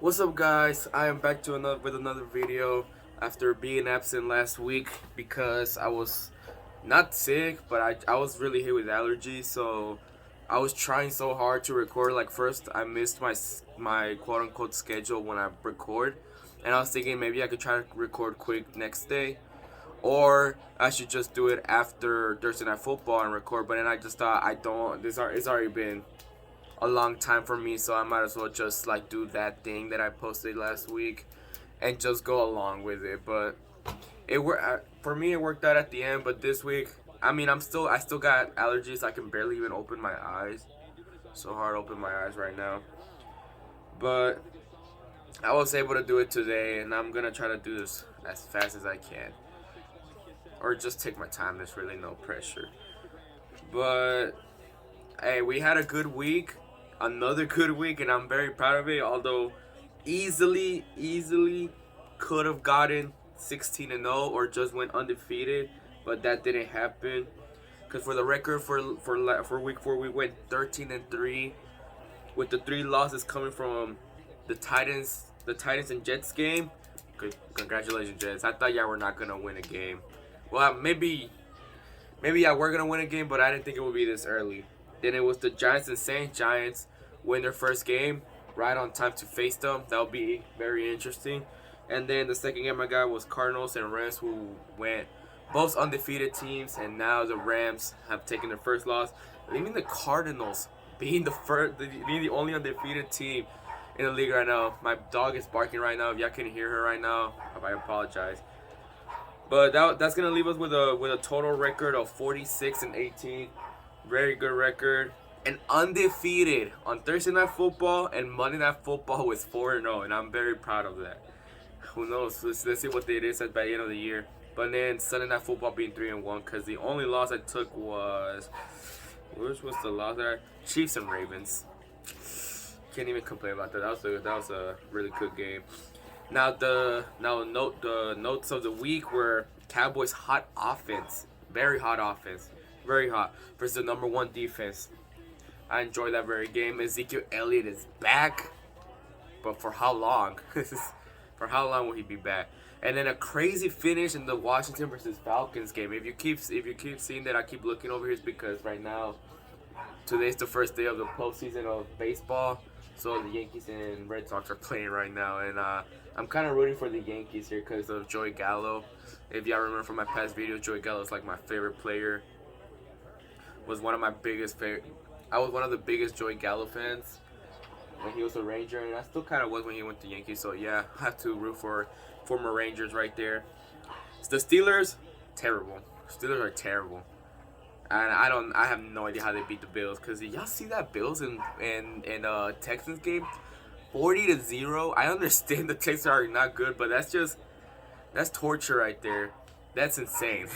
What's up, guys? I am back to another video after being absent last week because I was not sick, but I was really hit with allergies. So I was trying so hard to record. Like, first I missed my quote unquote schedule when I record, and I was thinking maybe I could try to record quick next day, or I should just do it after Thursday Night Football and record. But then I just thought I don't. It's already been a long time for me, so I might as well just like do that thing that I posted last week and just go along with it. But it worked for me. It worked out at the end. But this week, I still got allergies. I can barely even open my eyes. So hard to open my eyes right now. But I was able to do it today, and I'm gonna try to do this as fast as I can, or just take my time. There's really no pressure. But hey, we had a good week, another good week, and I'm very proud of it. Although easily could have gotten 16-0 or just went undefeated, but that didn't happen. Cause for the record, for week 4, we went 13-3, with the 3 losses coming from the Titans and Jets game. Good, congratulations, Jets. I thought y'all were not gonna win a game. Well, maybe y'all were gonna win a game, but I didn't think it would be this early. Then it was the Giants and Saints. Giants win their first game right on time to face them. That'll be very interesting. And then the second game I got was Cardinals and Rams, who went both undefeated teams, and now the Rams have taken their first loss, leaving the Cardinals being being the only undefeated team in the league right now. My dog is barking right now. If y'all can hear her right now, I apologize. But that's gonna leave us with a total record of 46-18. Very good record. And undefeated on Thursday Night Football, and Monday Night Football was 4-0, and I'm very proud of that. Who knows? Let's see what it is at by the end of the year. But then Sunday Night Football being 3-1, because the only loss I took was, which was the loss there? Chiefs and Ravens. Can't even complain about that. That was a really good game. Now the notes of the week were Cowboys' hot offense, very hot versus the number 1 defense. I enjoyed that very game. Ezekiel Elliott is back, but for how long? For how long will he be back? And then a crazy finish in the Washington versus Falcons game. If you keep seeing that, I keep looking over here, it's because right now, today's the first day of the postseason of baseball. So the Yankees and Red Sox are playing right now, and I'm kind of rooting for the Yankees here because of Joey Gallo. If y'all remember from my past videos, Joey Gallo is like my favorite player. Was one of my biggest favorite. I was one of the biggest Joey Gallo fans when he was a Ranger, and I still kind of was when he went to Yankees. So yeah, I have to root for former Rangers right there. The Steelers, terrible. Steelers are terrible. And I have no idea how they beat the Bills. Cause y'all see that Bills and Texans game, 40-0. I understand the Texans are not good, but that's torture right there. That's insane.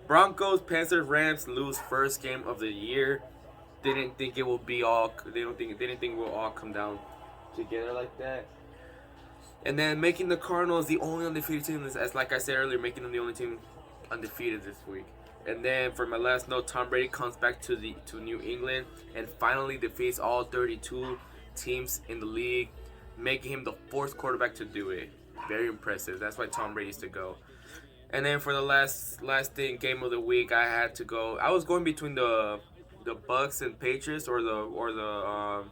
Broncos, Panthers, Rams lose first game of the year. Didn't think it will be all. They didn't think we'll all come down together like that. And then making the Cardinals the only undefeated team, as like I said earlier, making them the only team undefeated this week. And then for my last note, Tom Brady comes back to New England and finally defeats all 32 teams in the league, making him the 4th quarterback to do it. Very impressive. That's why Tom Brady's to go. And then for the last thing, game of the week, I had to go. I was going between the Bucks and Patriots or the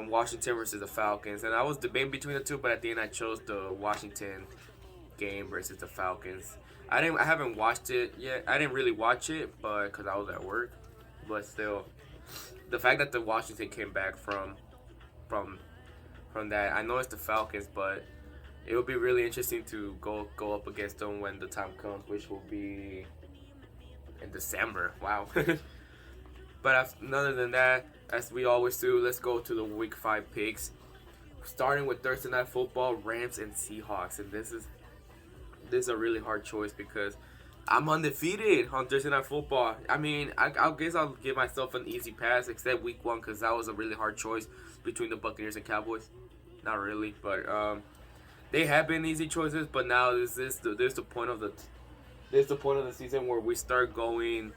Washington versus the Falcons, and I was debating between the two, but at the end I chose the Washington game versus the Falcons. I haven't watched it yet. I didn't really watch it, but because I was at work. But still, the fact that the Washington came back from that, I know it's the Falcons, but it will be really interesting to go up against them when the time comes, which will be in December. Wow. But other than that, as we always do, let's go to the Week 5 picks. Starting with Thursday Night Football, Rams and Seahawks, and this is a really hard choice because I'm undefeated on Thursday Night Football. I mean, I guess I'll give myself an easy pass, except Week 1, because that was a really hard choice between the Buccaneers and Cowboys. Not really, but they have been easy choices. But now there's the point of the season where we start going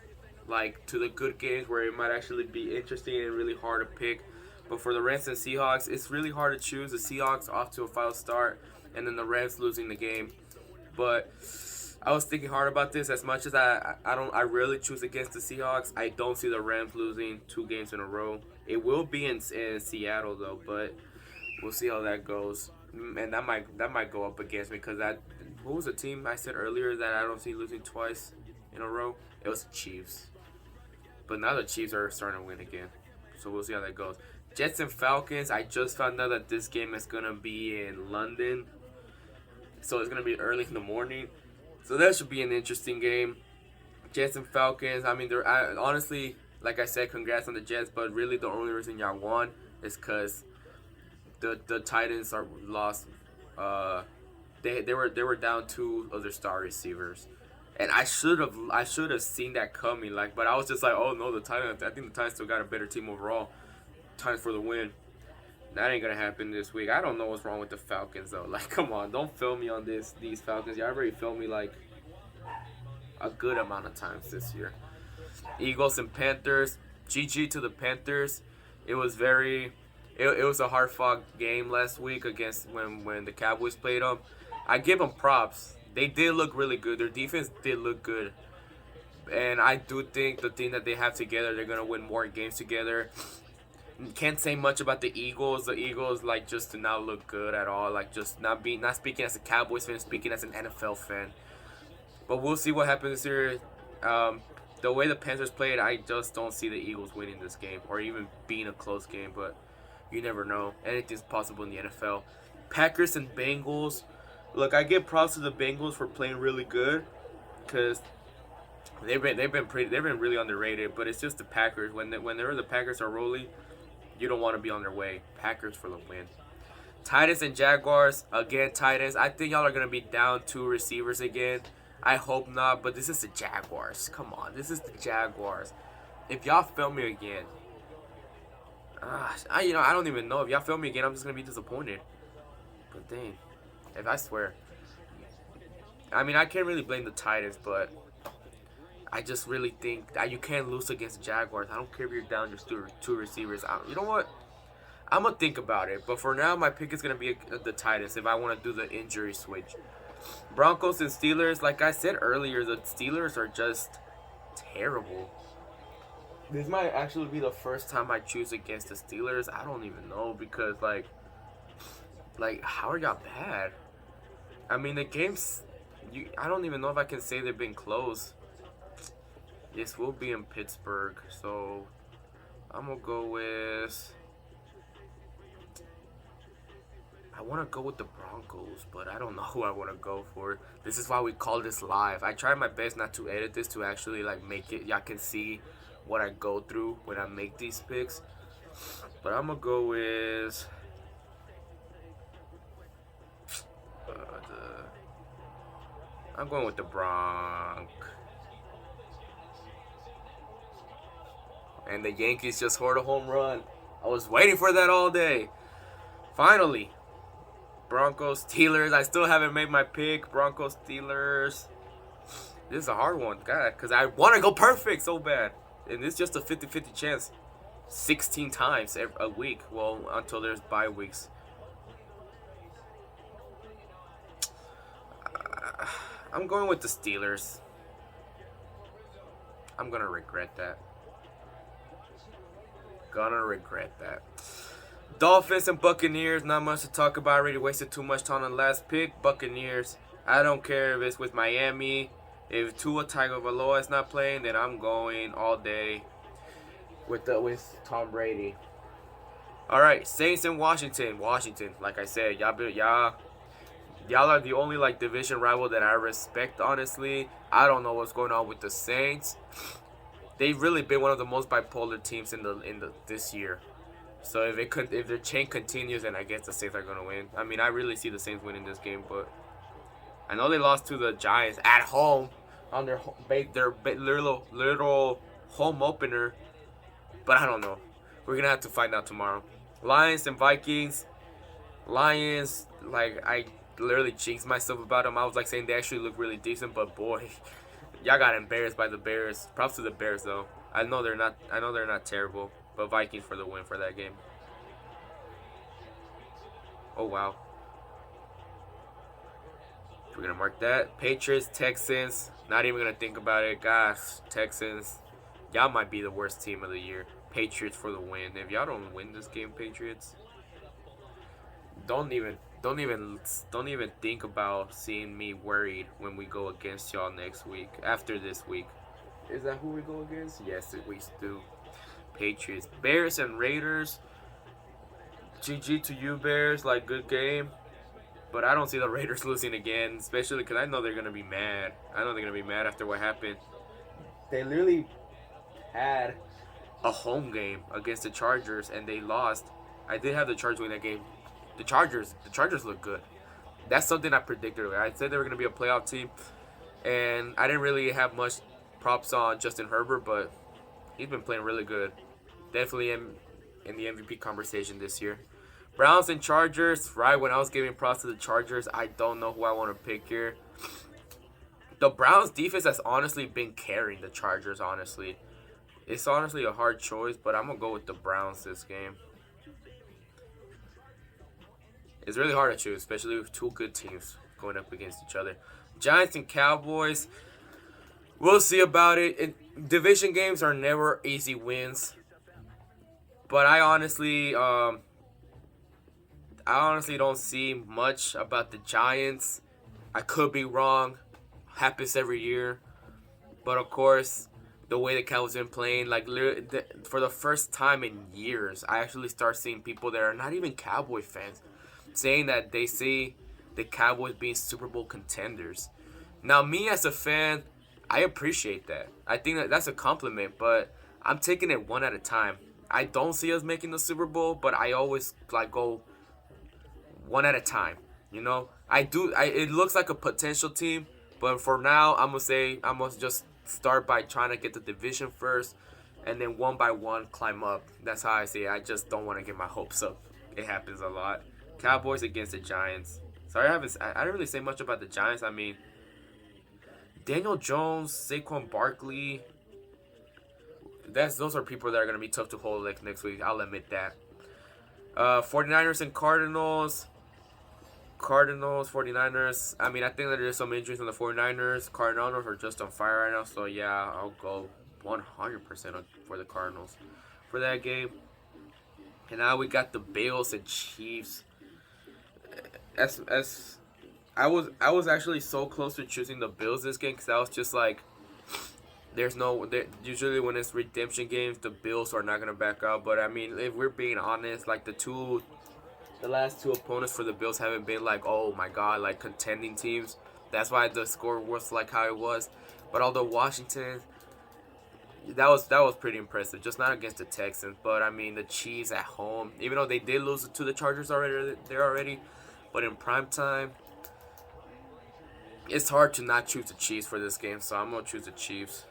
like to the good games where it might actually be interesting and really hard to pick. But for the Rams and Seahawks, it's really hard to choose. The Seahawks off to a foul start, and then the Rams losing the game. But I was thinking hard about this. As much as I really choose against the Seahawks, I don't see the Rams losing 2 games in a row. It will be in Seattle though, but we'll see how that goes. And that might go up against me because who was the team I said earlier that I don't see losing twice in a row? It was the Chiefs. But now the Chiefs are starting to win again. So we'll see how that goes. Jets and Falcons, I just found out that this game is going to be in London. So it's going to be early in the morning. So that should be an interesting game. Jets and Falcons, I mean, honestly, like I said, congrats on the Jets. But really the only reason y'all won is because the Titans are lost. They were down 2 of their star receivers. And I should have seen that coming. But I was just like, oh no, the Titans. I think the Titans still got a better team overall. Titans for the win. That ain't gonna happen this week. I don't know what's wrong with the Falcons though. Come on, don't film me on these Falcons. Y'all already filmed me a good amount of times this year. Eagles and Panthers. GG to the Panthers. It was a hard fought game last week against when the Cowboys played them. I give them props. They did look really good. Their defense did look good. And I do think the thing that they have together, they're going to win more games together. Can't say much about the Eagles. The Eagles, just do not look good at all. Just not speaking as a Cowboys fan, speaking as an NFL fan. But we'll see what happens this year. The way the Panthers played, I just don't see the Eagles winning this game or even being a close game. But you never know. Anything's possible in the NFL. Packers and Bengals. Look, I give props to the Bengals for playing really good, because they've been really underrated. But it's just the Packers. Whenever the Packers are rolling, you don't want to be on their way. Packers for the win. Titans and Jaguars. Again, Titans. I think y'all are gonna be down 2 receivers again. I hope not, but this is the Jaguars. Come on, this is the Jaguars. If y'all film me again, I don't even know. If y'all film me again, I'm just gonna be disappointed. But dang. If I swear. I mean, I can't really blame the Titans, but I just really think that you can't lose against the Jaguars. I don't care if you're down just 2 receivers. You know what? I'm going to think about it. But for now, my pick is going to be the Titans if I want to do the injury switch. Broncos and Steelers. Like I said earlier, the Steelers are just terrible. This might actually be the first time I choose against the Steelers. I don't even know because, how are y'all bad? I mean, the games, I don't even know if I can say they've been close. This will be in Pittsburgh, so I'm going to go with, I want to go with the Broncos, but I don't know who I want to go for. This is why we call this live. I try my best not to edit this to actually, make it, y'all can see what I go through when I make these picks. But I'm going to go with... I'm going with the Bronx. And the Yankees just scored a home run. I was waiting for that all day. Finally. Broncos, Steelers. I still haven't made my pick. Broncos, Steelers. This is a hard one. God, because I want to go perfect so bad. And it's just a 50-50 chance. 16 times a week. Well, until there's bye weeks. I'm going with the Steelers. I'm going to regret that. Dolphins and Buccaneers. Not much to talk about. I already wasted too much time on the last pick. Buccaneers. I don't care if it's with Miami. If Tua Tagovailoa is not playing, then I'm going all day with Tom Brady. All right, Saints and Washington. Like I said, y'all are the only division rival that I respect. Honestly, I don't know what's going on with the Saints. They've really been one of the most bipolar teams in this year. So if their chain continues, then I guess the Saints are gonna win. I mean, I really see the Saints winning this game, but I know they lost to the Giants at home on their little home opener, but I don't know. We're gonna have to find out tomorrow. Lions and Vikings. Lions, I literally jinxed myself about them. I was saying they actually look really decent, but boy, y'all got embarrassed by the Bears. Props to the Bears though. I know they're not terrible, but Vikings for the win for that game. Oh, wow. We're going to mark that. Patriots, Texans. Not even going to think about it. Gosh, Texans. Y'all might be the worst team of the year. Patriots for the win. If y'all don't win this game, Patriots, don't even don't even think about seeing me worried when we go against y'all next week. After this week. Is that who we go against? Yes, we do. Patriots. Bears and Raiders. GG to you, Bears. Like, good game. But I don't see the Raiders losing again, especially because I know they're going to be mad. I know they're going to be mad after what happened. They literally had a home game against the Chargers, and they lost. I did have the Chargers win that game. The Chargers look good. That's something I predicted. I said they were going to be a playoff team, and I didn't really have much props on Justin Herbert, but he's been playing really good. Definitely in the MVP conversation this year. Browns and Chargers. Right when I was giving props to the Chargers, I don't know who I want to pick here. The Browns defense has honestly been carrying the Chargers, honestly. It's honestly a hard choice, but I'm going to go with the Browns this game. It's really hard to choose, especially with two good teams going up against each other. Giants and Cowboys. We'll see about it. Division games are never easy wins. But I honestly don't see much about the Giants. I could be wrong. Happens every year. But of course, the way the Cowboys been playing, like for the first time in years, I actually start seeing people that are not even Cowboy fans saying that they see the Cowboys being Super Bowl contenders. Now, me as a fan, I appreciate that. I think that's a compliment, but I'm taking it one at a time. I don't see us making the Super Bowl, but I always go one at a time. You know, it looks like a potential team, but for now, I'm gonna just start by trying to get the division first, and then one by one climb up. That's how I see it. I just don't want to get my hopes up. It happens a lot. Cowboys against the Giants. Sorry, I didn't really say much about the Giants. I mean, Daniel Jones, Saquon Barkley. Those are people that are going to be tough to hold next week. I'll admit that. 49ers and Cardinals. 49ers. I mean, I think that there's some injuries on the 49ers. Cardinals are just on fire right now. So, yeah, I'll go 100% for the Cardinals for that game. And now we got the Bills and Chiefs. I was actually so close to choosing the Bills this game because I was just like, usually when it's redemption games, the Bills are not gonna back out. But I mean, if we're being honest, like the last two opponents for the Bills haven't been like, oh my god, like contending teams. That's why the score was like how it was. But although Washington, that was pretty impressive. Just not against the Texans, but I mean the Chiefs at home, even though they did lose to the Chargers already. But in prime time, it's hard to not choose the Chiefs for this game, so I'm going to choose the Chiefs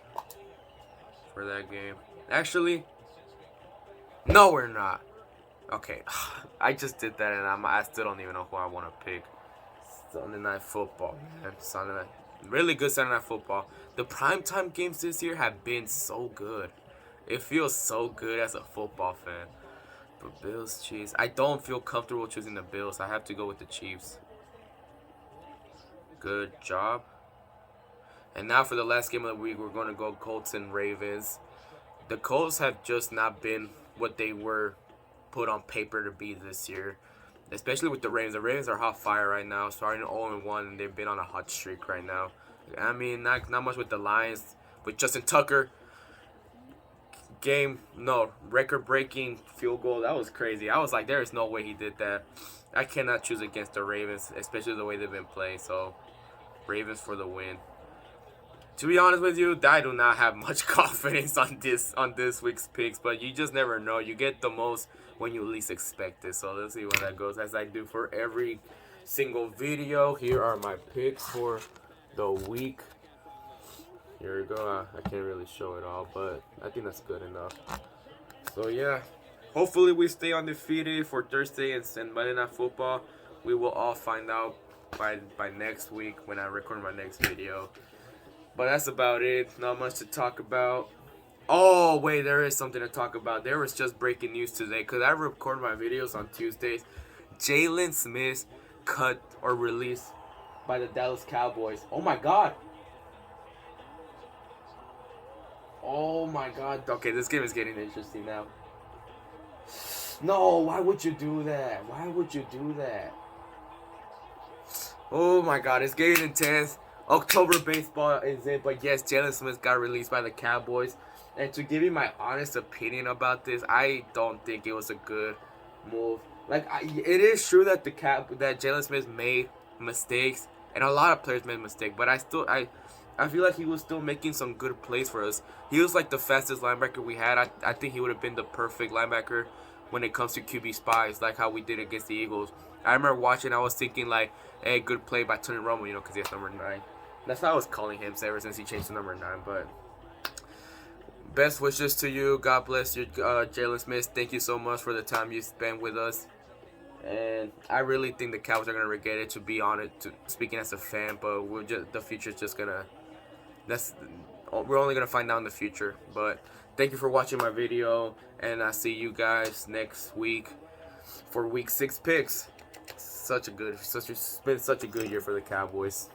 for that game. Actually, no, we're not. Okay, I just did that, and I still don't even know who I want to pick. Sunday Night Football, man. Really good Sunday Night Football. The primetime games this year have been so good. It feels so good as a football fan. But Bills, Chiefs. I don't feel comfortable choosing the Bills. I have to go with the Chiefs. Good job. And now for the last game of the week, we're going to go Colts and Ravens. The Colts have just not been what they were put on paper to be this year. Especially with the Ravens. The Ravens are hot fire right now. Starting 0-1, and they've been on a hot streak right now. I mean, not much with the Lions. With Justin Tucker. Record-breaking field goal. That was crazy. I was like, there is no way he did that. I cannot choose against the Ravens, especially the way they've been playing. So, Ravens for the win. To be honest with you, I do not have much confidence on this week's picks, but you just never know. You get the most when you least expect it. So let's see where that goes. As I do for every single video, here are my picks for the week. Here we go. I can't really show it all, but I think that's good enough. So yeah, hopefully we stay undefeated for Thursday and Monday Night Football. We will all find out by next week when I record my next video. But that's about it. Not much to talk about. Oh, wait, there is something to talk about. There was just breaking news today because I record my videos on Tuesdays. Jalen Smith cut or released by the Dallas Cowboys. Oh my god. Oh my god. Okay, this game is getting interesting now. No, why would you do that? Why would you do that? Oh my god, it's getting intense. October baseball is it, but yes, Jalen Smith got released by the Cowboys. And to give you my honest opinion about this, I don't think it was a good move. Like, it is true that that Jalen Smith made mistakes, and a lot of players made mistakes. But I feel like he was still making some good plays for us. He was like the fastest linebacker we had. I think he would have been the perfect linebacker when it comes to QB spies, like how we did against the Eagles. I remember watching, I was thinking like, hey, good play by Tony Romo, you know, because he has number 9. That's how I was calling him ever since he changed to number 9. But best wishes to you. God bless you, Jalen Smith. Thank you so much for the time you spent with us. And I really think the Cowboys are gonna regret it. To be honest, speaking as a fan, but the future's just gonna. We're only gonna find out in the future. But thank you for watching my video, and I'll see you guys next week for Week 6 picks. It's been such a good year for the Cowboys.